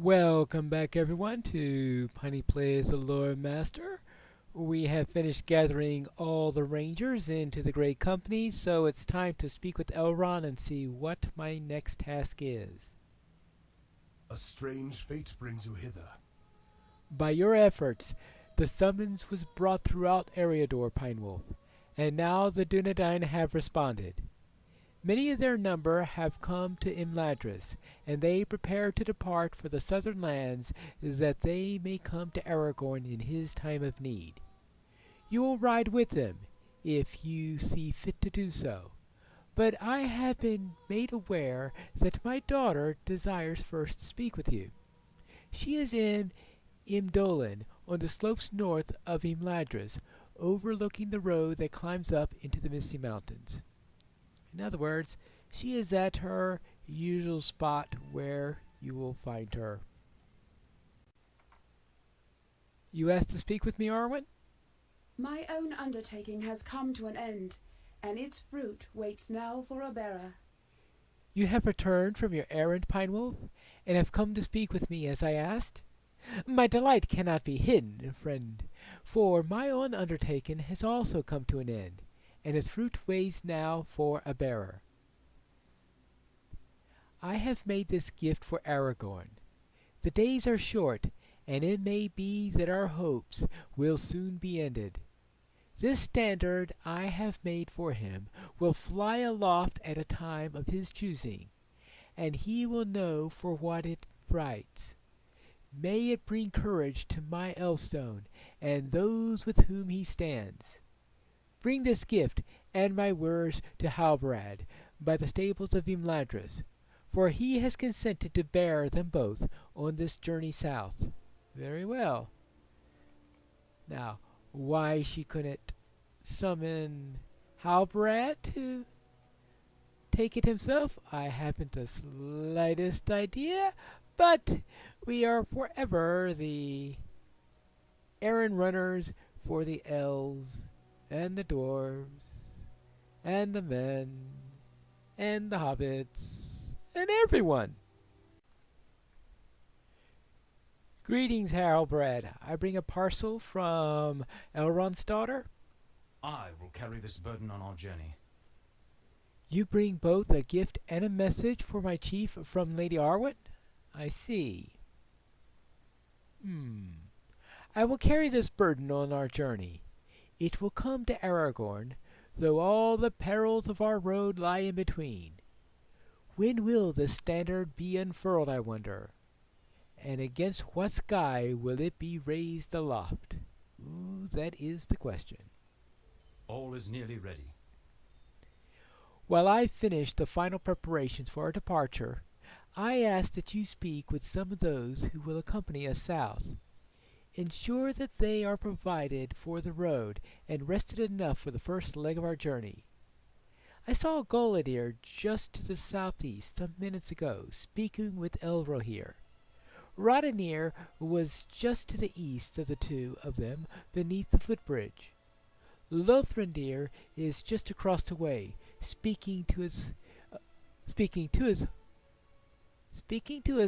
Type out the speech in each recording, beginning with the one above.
Welcome back, everyone, to Piney Plays the Lore Master. We have finished gathering all the rangers into the Great Company, so it's time to speak with Elrond and see what my next task is. A strange fate brings you hither. By your efforts, the summons was brought throughout Eriador, Pinewolf, and now the Dunedain have responded. Many of their number have come to Imladris, and they prepare to depart for the southern lands that they may come to Aragorn in his time of need. You will ride with them, if you see fit to do so, but I have been made aware that my daughter desires first to speak with you. She is in Dunland, on the slopes north of Imladris, overlooking the road that climbs up into the Misty Mountains. In other words, she is at her usual spot where you will find her. You asked to speak with me, Arwen? My own undertaking has come to an end, and its fruit waits now for a bearer. You have returned from your errand, Pinewolf, and have come to speak with me as I asked? My delight cannot be hidden, friend, for my own undertaking has also come to an end, and its fruit waits now for a bearer. I have made this gift for Aragorn. The days are short, and it may be that our hopes will soon be ended. This standard I have made for him will fly aloft at a time of his choosing, and he will know for what it writes. May it bring courage to my Elfstone and those with whom he stands. Bring this gift and my words to Halbrand by the stables of Imladris, for he has consented to bear them both on this journey south. Very well. Now, why she couldn't summon Halbrand to take it himself, I haven't the slightest idea, but we are forever the errand runners for the elves and the dwarves, and the men, and the hobbits, and everyone. Greetings, Halbrand. I bring a parcel from Elrond's daughter. I will carry this burden on our journey. You bring both a gift and a message for my chief from Lady Arwen? I see. I will carry this burden on our journey. It will come to Aragorn, though all the perils of our road lie in between. When will the standard be unfurled, I wonder? And against what sky will it be raised aloft? Ooh, that is the question. All is nearly ready. While I finish the final preparations for our departure, I ask that you speak with some of those who will accompany us south. Ensure that they are provided for the road and rested enough for the first leg of our journey. I saw Golidir just to the southeast some minutes ago, speaking with Elrohir. Rodinir was just to the east of the two of them, beneath the footbridge. Lothrindir is just across the way, speaking to his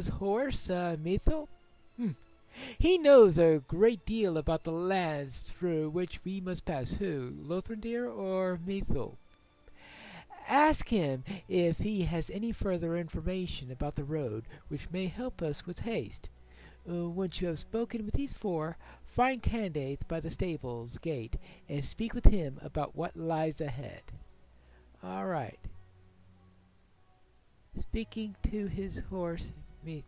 horse, Mithil. He knows a great deal about the lands through which we must pass. Who, Lothrindir or Mithil? Ask him if he has any further information about the road which may help us with haste. Once you have spoken with these four, find Candace by the stables gate and speak with him about what lies ahead. All right. Speaking to his horse, Mithil.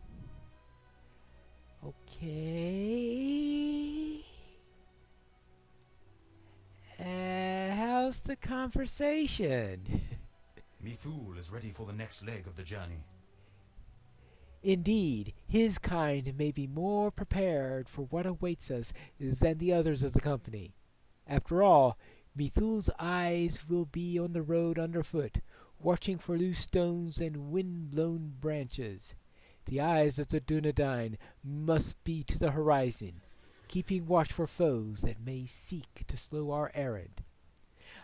Okay. How's the conversation? Mithul is ready for the next leg of the journey. Indeed, his kind may be more prepared for what awaits us than the others of the company. After all, Mithul's eyes will be on the road underfoot, watching for loose stones and wind-blown branches. The eyes of the Dunedain must be to the horizon, keeping watch for foes that may seek to slow our errand.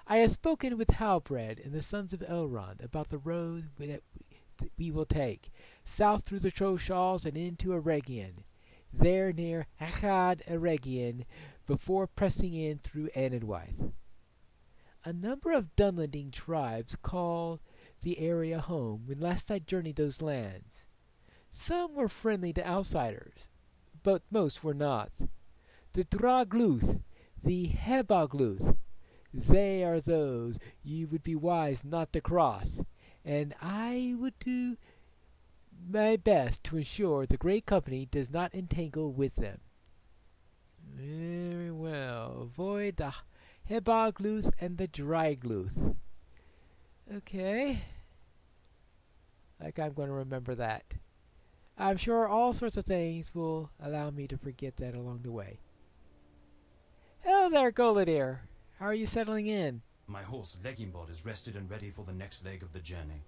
I have spoken with Halbrand and the sons of Elrond about the road that we will take. south through the Troshals and into Eregion, there near Achad Eregion, before pressing in through Anandwythe. A number of Dunlanding tribes called the area home when last I journeyed those lands. Some were friendly to outsiders, but most were not. The Dragluth, the Hebagluth, they are those you would be wise not to cross, and I would do my best to ensure the Great Company does not entangle with them. Very well. Avoid the Hebagluth and the Drygluth. Okay. Like I'm going to remember that. I'm sure all sorts of things will allow me to forget that along the way. Hello there, Goladier. How are you settling in? My horse Legimbot is rested and ready for the next leg of the journey.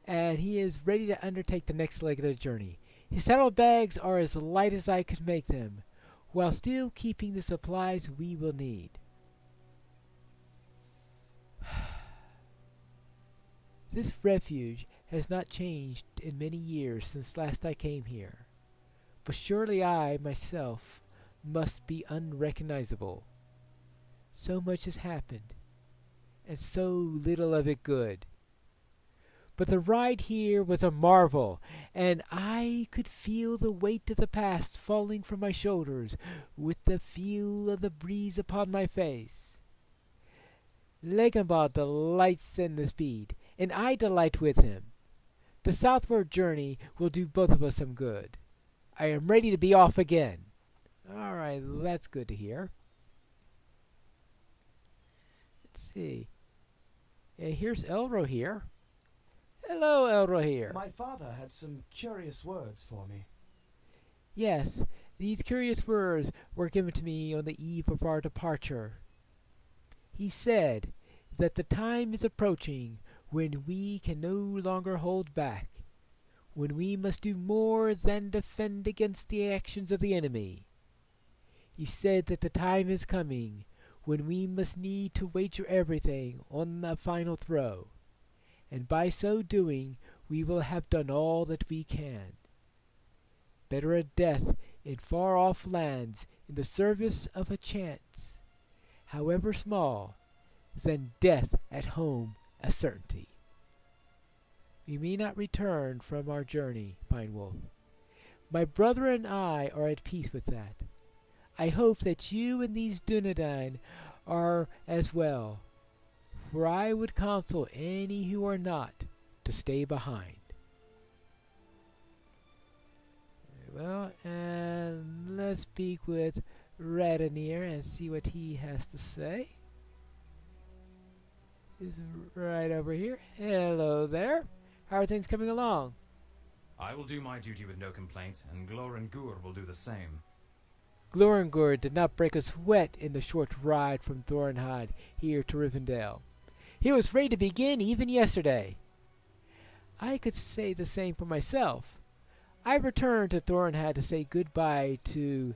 And he is ready to undertake the next leg of the journey. His saddlebags are as light as I could make them, while still keeping the supplies we will need. This refuge has not changed in many years since last I came here, but surely I, myself, must be unrecognizable. So much has happened, and so little of it good. But the ride here was a marvel, and I could feel the weight of the past falling from my shoulders with the feel of the breeze upon my face. Legimbot delights in the speed, and I delight with him. The southward journey will do both of us some good. I am ready to be off again. All right, that's good to hear. Let's see. Here's Elro here. Hello, Elro here. My father had some curious words for me. Yes, these curious words were given to me on the eve of our departure. He said that the time is approaching when we can no longer hold back, when we must do more than defend against the actions of the enemy. He said that the time is coming when we must need to wager everything on the final throw, and by so doing we will have done all that we can. Better a death in far-off lands in the service of a chance, however small, than death at home a certainty. We may not return from our journey, Pine Wolf. My brother and I are at peace with that. I hope that you and these Dunedain are as well, for I would counsel any who are not to stay behind. Very well, and let's speak with Radonir and see what he has to say. He's right over here. Hello there. How are things coming along? I will do my duty with no complaint, and Glor will do the same. Glorengor did not break a sweat in the short ride from Thorenhad here to Rivendell. He was ready to begin even yesterday. I could say the same for myself. I returned to Thorenhad to say goodbye to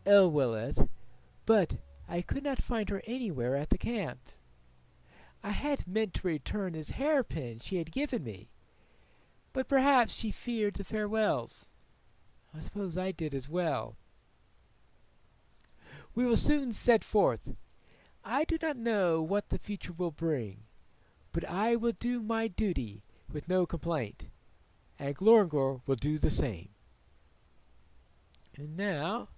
Elwillith, but I could not find her anywhere at the camp. I had meant to return this hairpin she had given me, but perhaps she feared the farewells. I suppose I did as well. We will soon set forth. I do not know what the future will bring, but I will do my duty with no complaint, and Glorengor will do the same. And now,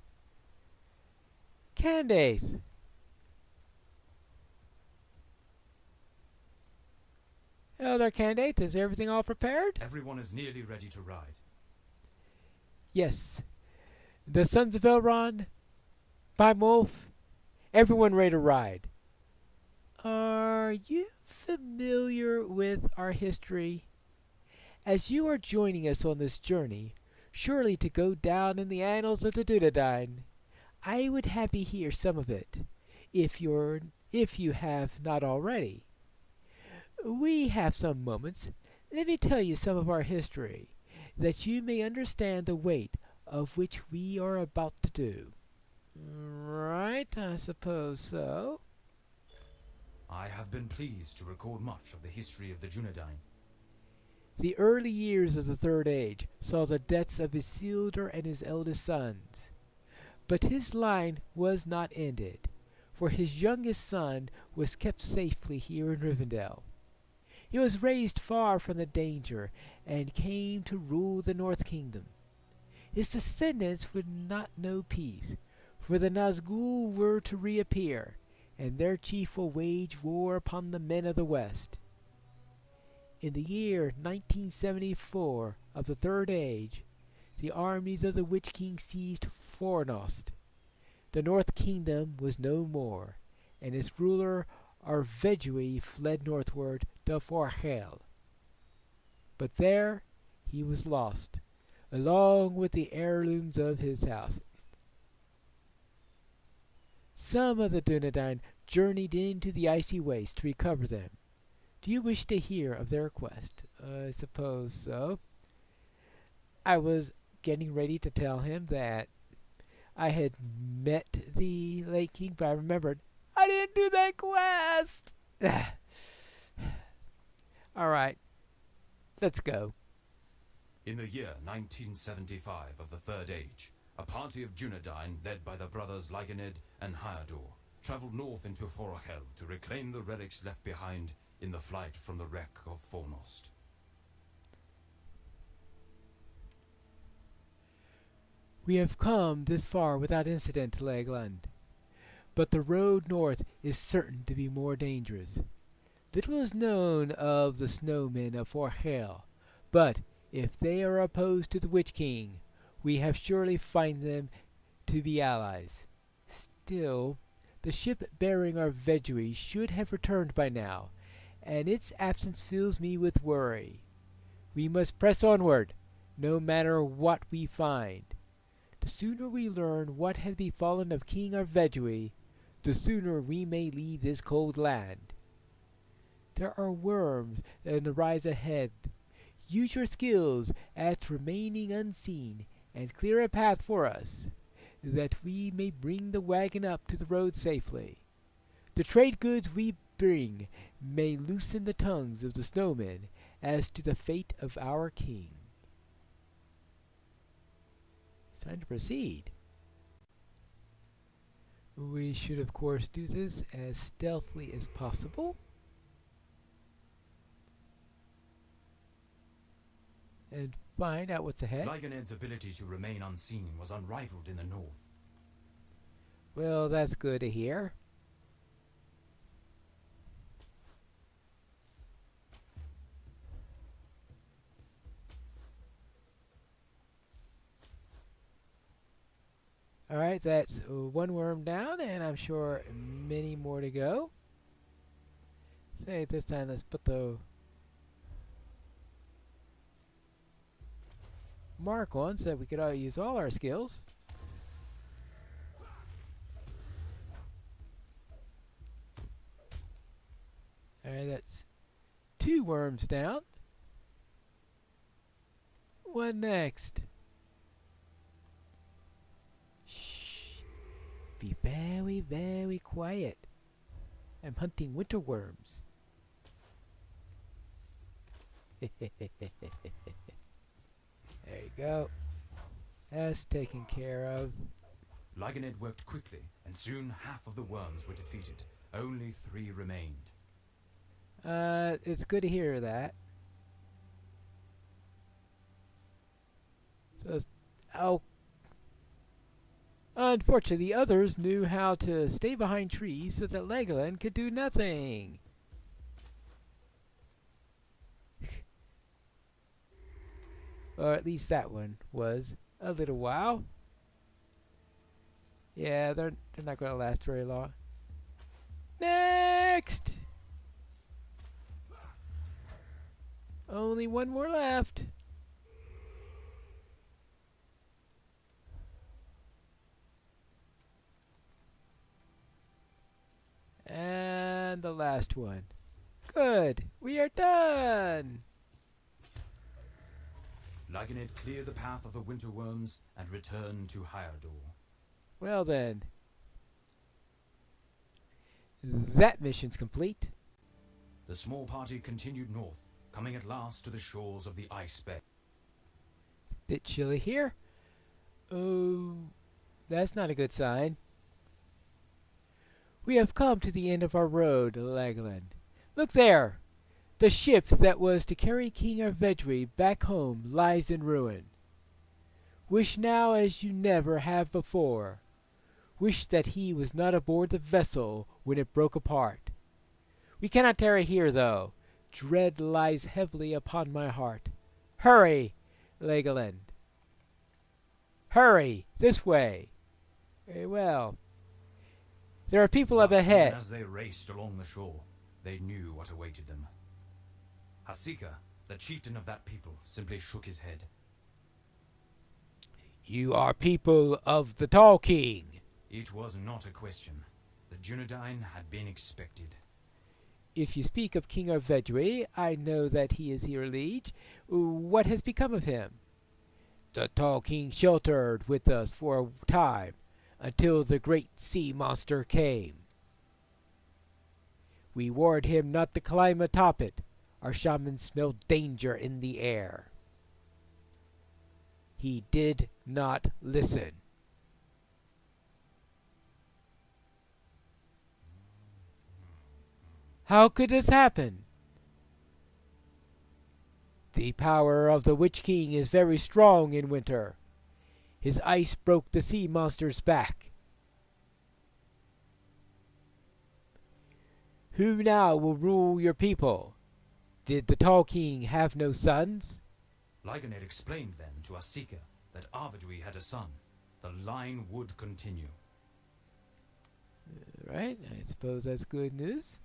Candace. Hello there, Candace. Is everything all prepared? Everyone is nearly ready to ride. Yes. The sons of Elrond, Bimolf, everyone ready to ride. Are you familiar with our history? As you are joining us on this journey, surely to go down in the annals of the Dunedain, I would have you hear some of it, if you have not already. We have some moments. Let me tell you some of our history, that you may understand the weight of which we are about to do. Right, I suppose so. I have been pleased to record much of the history of the Dunedain. The early years of the Third Age saw the deaths of Isildur and his eldest sons. But his line was not ended, for his youngest son was kept safely here in Rivendell. He was raised far from the danger and came to rule the North Kingdom. His descendants would not know peace, for the Nazgûl were to reappear, and their chief will wage war upon the men of the West. In the year 1974 of the Third Age, the armies of the Witch King seized Fornost. The North Kingdom was no more, and its ruler Arvedui fled northward to Forhel. But there he was lost, along with the heirlooms of his house. Some of the Dunedain journeyed into the icy waste to recover them. Do you wish to hear of their quest? I suppose so. I was getting ready to tell him that I had met the Lake King, but I remembered I didn't do that quest! Alright, let's go. In the year 1975 of the Third Age, a party of Dunedain, led by the brothers Lyganed and Hyador, travelled north into Forhel to reclaim the relics left behind in the flight from the wreck of Fornost. We have come this far without incident, Legland, but the road north is certain to be more dangerous. Little is known of the snowmen of Forhel, but if they are opposed to the Witch King, we have surely find them to be allies. Still, the ship bearing our Vedui should have returned by now, and its absence fills me with worry. We must press onward, no matter what we find. The sooner we learn what has befallen of King Arvedui, the sooner we may leave this cold land. There are worms in the rise ahead. Use your skills at remaining unseen and clear a path for us, that we may bring the wagon up to the road safely. The trade goods we bring may loosen the tongues of the snowmen as to the fate of our king. It's time to proceed. We should of course do this as stealthily as possible. And find out what's ahead. Lyganed's ability to remain unseen was unrivaled in the north. Well, that's good to hear. Alright, that's one worm down, and I'm sure many more to go. Say this time, let's put the mark on so that we could use all our skills. Alright, that's 2 worms down. What next? Shh. Be very, very quiet. I'm hunting winter worms. There you go. That's taken care of. Lyganed worked quickly, and soon half of the worms were defeated. Only 3 remained. It's good to hear that. So, oh. Unfortunately, the others knew how to stay behind trees so that Legoland could do nothing. Or at least that one was a little while. Yeah, they're not going to last very long. Next! Only 1 more left. And the last one. Good. We are done. Lyganed cleared the path of the winter worms and returned to Hyador. Well then. That mission's complete. The small party continued north, coming at last to the shores of the Ice Bay. Bit chilly here. Oh, that's not a good sign. We have come to the end of our road, Legoland. Look there! The ship that was to carry King Arvedri back home lies in ruin. Wish now as you never have before. Wish that he was not aboard the vessel when it broke apart. We cannot tarry here, though. Dread lies heavily upon my heart. Hurry, Legoland. Hurry, this way. Very well. There are people up But ahead. even as they raced along the shore, they knew what awaited them. Hasika, the chieftain of that people, simply shook his head. You are people of the Tall King. It was not a question. The Dunedain had been expected. If you speak of King Arvedri, I know that he is your liege. What has become of him? The Tall King sheltered with us for a time, until the great sea monster came. We warned him not to climb atop it. Our shaman smelled danger in the air. He did not listen. How could this happen? The power of the Witch King is very strong in winter. His ice broke the sea monster's back. Who now will rule your people? Did the Tall King have no sons? Lyganet explained then to Hasika that Arvedri had a son. The line would continue. Right, I suppose that's good news.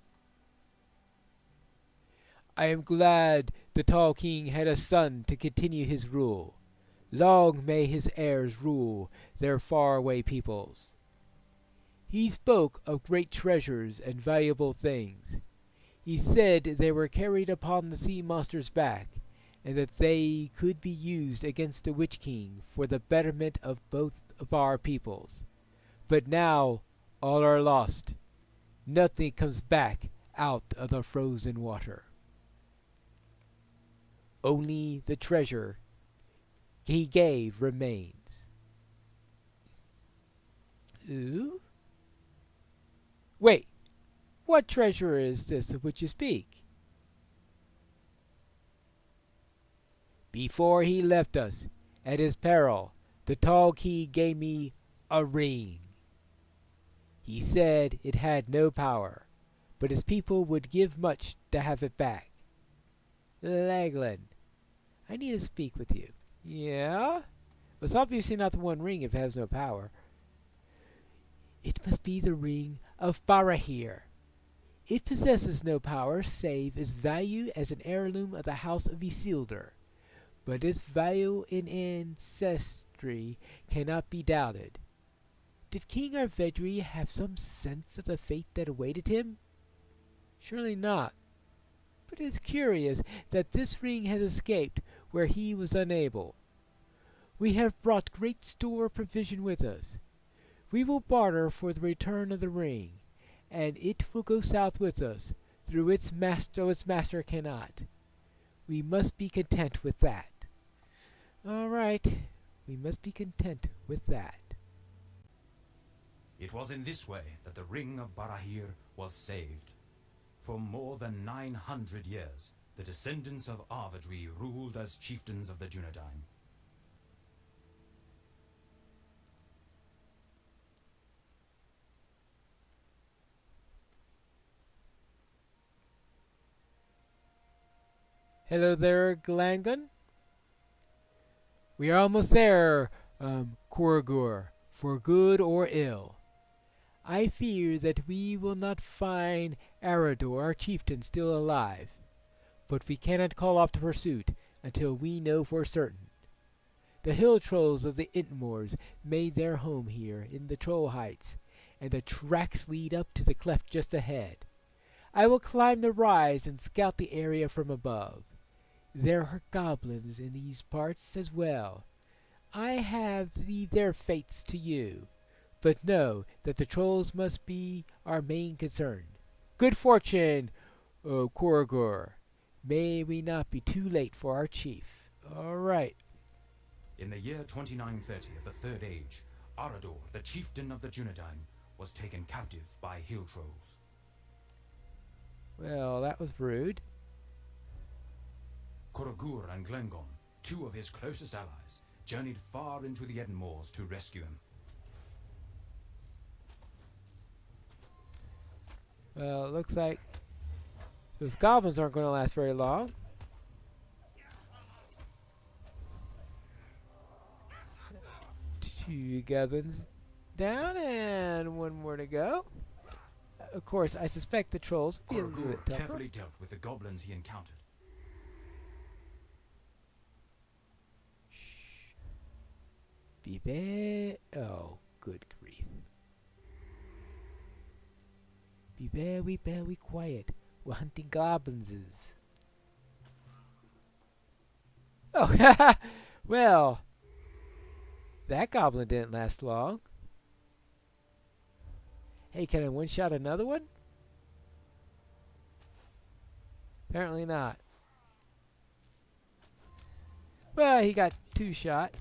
I am glad the Tall King had a son to continue his rule. Long may his heirs rule their faraway peoples. He spoke of great treasures and valuable things. He said they were carried upon the sea monster's back, and that they could be used against the Witch King for the betterment of both of our peoples. But now all are lost. Nothing comes back out of the frozen water. Only the treasure he gave remains. Ooh? Wait, what treasure is this of which you speak? Before he left us, at his peril, the Tall King gave me a ring. He said it had no power, but his people would give much to have it back. Legoland, I need to speak with you. Yeah? Well, it's obviously not the One Ring if it has no power. It must be the ring of Barahir. It possesses no power save its value as an heirloom of the House of Isildur, but its value in ancestry cannot be doubted. Did King Arvedri have some sense of the fate that awaited him? Surely not. But it is curious that this ring has escaped where he was unable. We have brought great store of provision with us. We will barter for the return of the ring, and it will go south with us, through its master cannot. We must be content with that. All right, we must be content with that. It was in this way that the Ring of Barahir was saved. For more than 900 years, the descendants of Arvedri ruled as chieftains of the Dunedain. Hello there, Glangon. We are almost there, Korgur, for good or ill. I fear that we will not find Arador, our chieftain, still alive, but we cannot call off the pursuit until we know for certain. The hill trolls of the Intmores made their home here in the Troll Heights, and the tracks lead up to the cleft just ahead. I will climb the rise and scout the area from above. There are goblins in these parts as well. I have leave their fates to you, but know that the trolls must be our main concern. Good fortune, Korogor. May we not be too late for our chief. All right. In the year 2930 of the Third Age, Arador, the chieftain of the Dunedain, was taken captive by hill trolls. Well, that was rude. Koragur and Glengon, two of his closest allies, journeyed far into the Eden Moors to rescue him. Well, it looks like those goblins aren't going to last very long. Two goblins down and one more to go. Of course, I suspect the trolls will be a little Koragur bit tougher. carefully dealt with the goblins he encountered. Oh, good grief. Be very, very quiet. We're hunting goblins. Oh, well, that goblin didn't last long. Hey, can I one-shot another one? Apparently not. Well, he got two shot,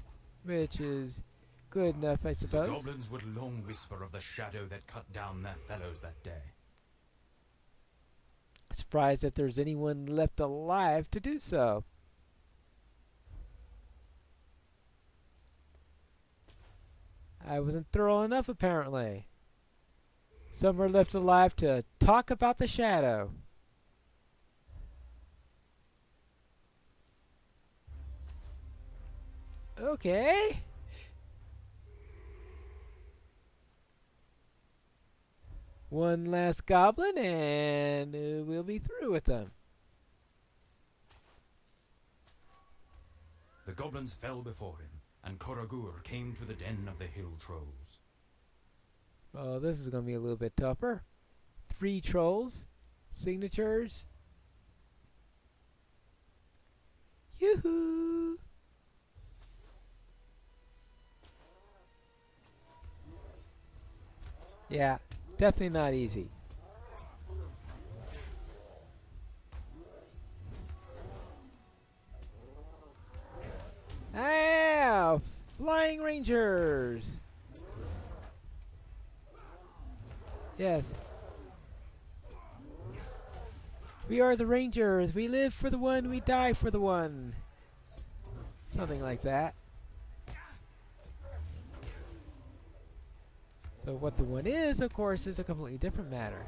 which is good enough, I The suppose. goblins would long whisper of the shadow that cut down their fellows that day. Surprised that there's anyone left alive to do so. I wasn't thorough enough, apparently. Some are left alive to talk about the shadow. Okay. One last goblin and we'll be through with them. The goblins fell before him, and Koragur came to the den of the hill trolls. Oh, this is going to be a little bit tougher. 3 trolls. Signatures. Yoo-hoo! Yeah, definitely not easy. Ah, flying rangers. Yes. We are the rangers. We live for the one, we die for the one. Something like that. So what the one is, of course, is a completely different matter.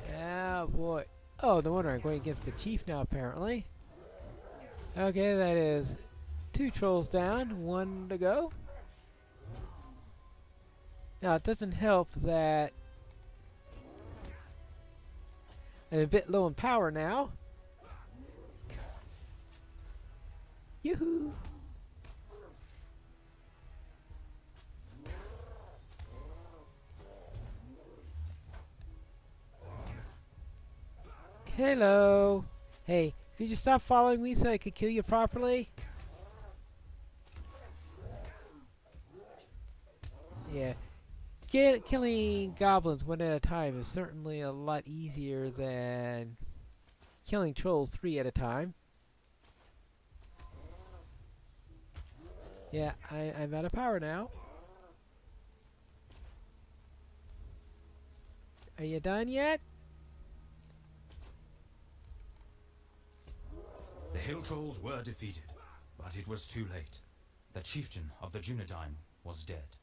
Yeah, boy. Oh, no wonder I'm going against the chief now, apparently. Okay, that is 2 trolls down, 1 to go. Now, it doesn't help that I'm a bit low in power now. Yoo-hoo! Hello. Hey, could you stop following me so I could kill you properly? Yeah. Killing goblins one at a time is certainly a lot easier than killing trolls 3 at a time. Yeah, I'm out of power now. Are you done yet? The hill trolls were defeated, but it was too late. The chieftain of the Dunedain was dead.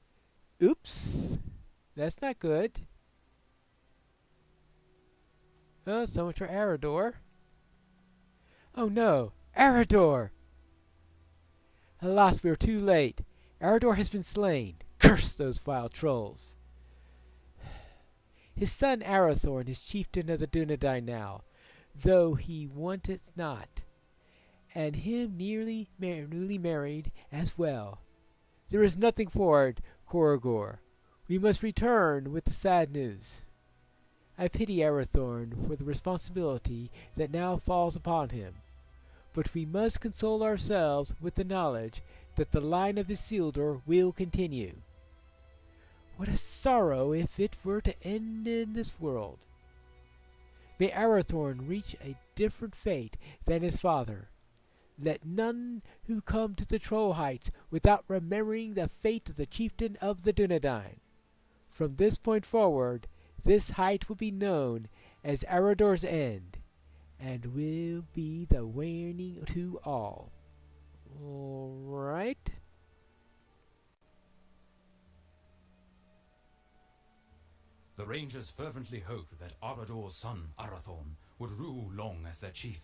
Oops. That's not good. Oh, so much for Arador. Oh no, Arador! Alas, we are too late. Arador has been slain. Curse those vile trolls. His son Arathorn is chieftain of the Dunedain now, though he wanteth not, and him newly married as well. There is nothing for it, Koragur. We must return with the sad news. I pity Arathorn for the responsibility that now falls upon him, but we must console ourselves with the knowledge that the line of Isildur will continue. What a sorrow if it were to end in this world. May Arathorn reach a different fate than his father. Let none who come to the Troll Heights without remembering the fate of the chieftain of the Dunedain. From this point forward, this height will be known as Arador's End, and will be the warning to all. All right. The Rangers fervently hoped that Arador's son, Arathorn, would rule long as their chief,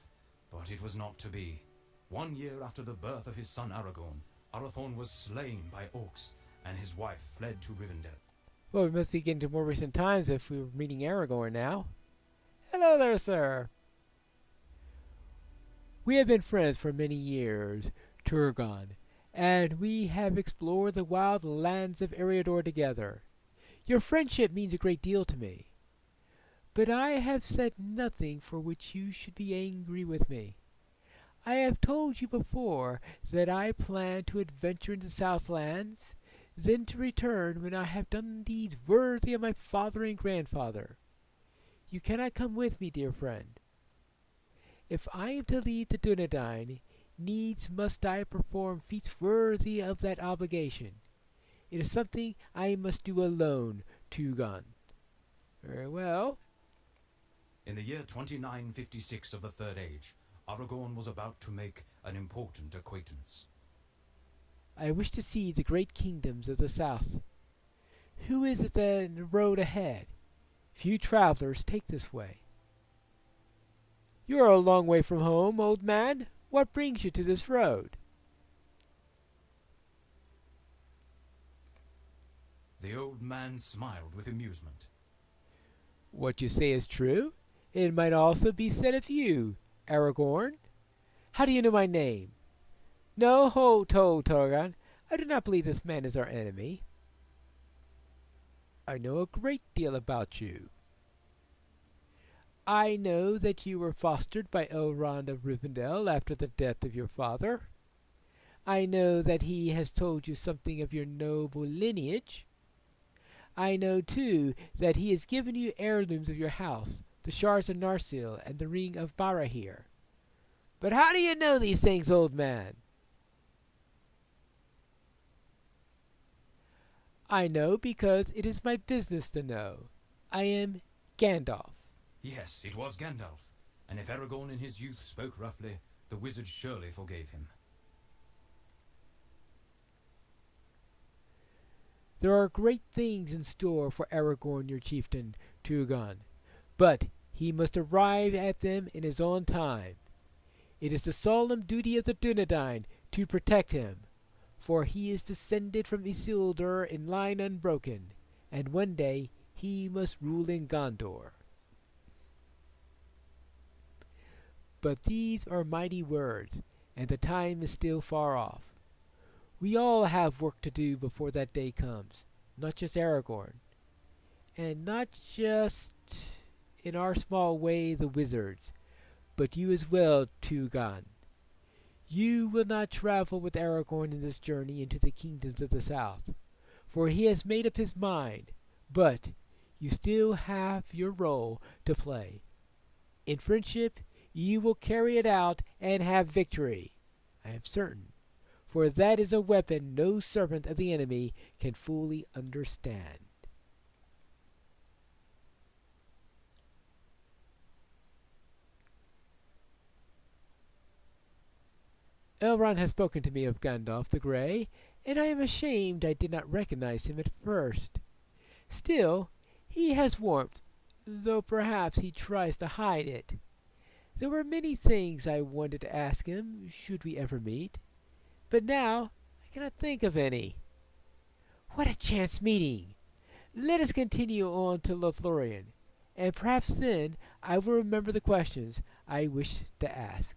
but it was not to be. 1 year after the birth of his son Aragorn, Arathorn was slain by orcs, and his wife fled to Rivendell. Well, we must be getting to more recent times if we were meeting Aragorn now. Hello there, sir. We have been friends for many years, Turgon, and we have explored the wild lands of Eriador together. Your friendship means a great deal to me. But I have said nothing for which you should be angry with me. I have told you before that I plan to adventure into the Southlands, then to return when I have done deeds worthy of my father and grandfather. You cannot come with me, dear friend. If I am to lead the Dunedain, needs must I perform feats worthy of that obligation. It is something I must do alone, Turgon. Very well. In the year 2956 of the Third Age, Aragorn was about to make an important acquaintance. I wish to see the great kingdoms of the south. Who is it in the road ahead? Few travelers take this way. You are a long way from home, old man. What brings you to this road? The old man smiled with amusement. What you say is true. It might also be said of you, Aragorn. How do you know my name? No, Turgon. I do not believe this man is our enemy. I know a great deal about you. I know that you were fostered by Elrond of Rivendell after the death of your father. I know that he has told you something of your noble lineage. I know, too, that he has given you heirlooms of your house, the shards of Narsil and the ring of Barahir. But how do you know these things, old man? I know because it is my business to know. I am Gandalf. Yes, it was Gandalf, and if Aragorn in his youth spoke roughly, the wizard surely forgave him. There are great things in store for Aragorn, your chieftain, Turgon, but he must arrive at them in his own time. It is the solemn duty of the Dunedain to protect him, for he is descended from Isildur in line unbroken, and one day he must rule in Gondor. But these are mighty words, and the time is still far off. We all have work to do before that day comes, not just Aragorn, and not just, in our small way, the wizards, but you as well, Turgon. You will not travel with Aragorn in this journey into the kingdoms of the south, for he has made up his mind, but you still have your role to play. In friendship, you will carry it out and have victory, I am certain, for that is a weapon no servant of the enemy can fully understand. Elrond has spoken to me of Gandalf the Grey, and I am ashamed I did not recognize him at first. Still, he has warmth, though perhaps he tries to hide it. There were many things I wanted to ask him, should we ever meet, but now I cannot think of any. What a chance meeting! Let us continue on to Lothlorien, and perhaps then I will remember the questions I wish to ask.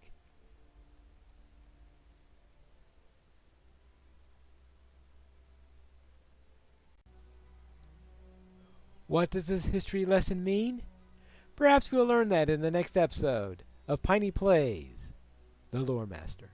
What does this history lesson mean? Perhaps we'll learn that in the next episode of Piney Plays, the Lore Master.